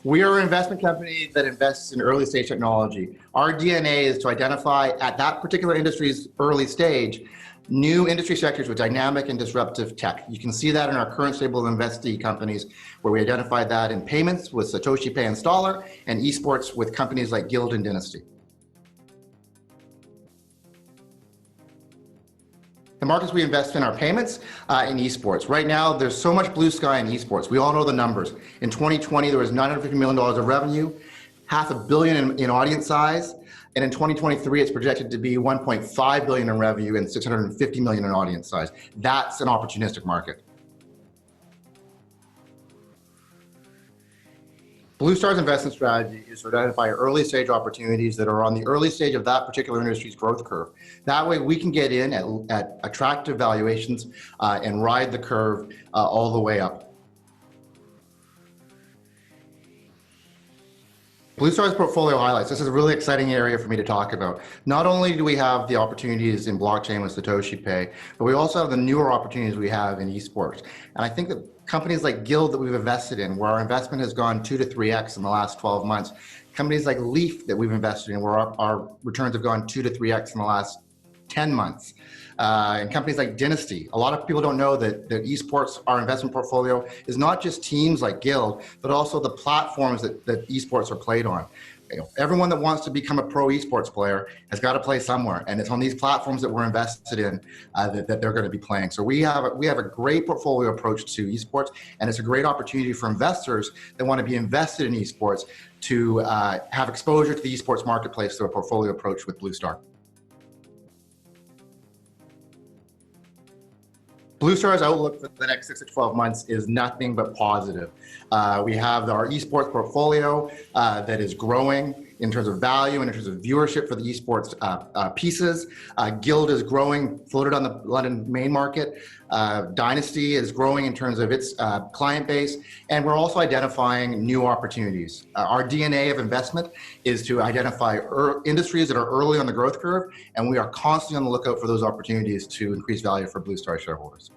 We are an investment company that invests in early stage technology. Our DNA is to identify at that particular industry's early stage new industry sectors with dynamic and disruptive tech. You can see that in our current stable of investee companies, where we identified that in payments with Satoshi Pay and Staller, and esports with companies like Guild and Dynasty. The markets we invest in are payments and esports. Right now, there's so much blue sky in esports. We all know the numbers. In 2020, there was $950 million of revenue, $500 million in audience size, and in 2023, it's projected to be $1.5 billion in revenue and $650 million in audience size. That's an opportunistic market. Blue Star's investment strategy is to identify early stage opportunities that are on the early stage of that particular industry's growth curve. That way we can get in at attractive valuations and ride the curve all the way up. Blue Star's portfolio highlights. This is a really exciting area for me to talk about. Not only do we have the opportunities in blockchain with Satoshi Pay, but we also have the newer opportunities we have in esports. And I think that companies like Guild that we've invested in, where our investment has gone 2 to 3x in the last 12 months, companies like Leaf that we've invested in, where our returns have gone 2 to 3x in the last 10 months. And companies like Dynasty. A lot of people don't know that esports, our investment portfolio, is not just teams like Guild, but also the platforms that esports are played on. You know, everyone that wants to become a pro esports player has got to play somewhere, and it's on these platforms that we're invested in that they're going to be playing. So we have a great portfolio approach to esports, and it's a great opportunity for investors that want to be invested in esports to have exposure to the esports marketplace through a portfolio approach with Blue Star. Blue Star's outlook for the next 6 to 12 months is nothing but positive. We have our esports portfolio that is growing in terms of value and in terms of viewership for the esports pieces. Guild is growing, floated on the London main market. Dynasty is growing in terms of its client base, and we're also identifying new opportunities. Our DNA of investment is to identify industries that are early on the growth curve, and we are constantly on the lookout for those opportunities to increase value for Blue Star shareholders.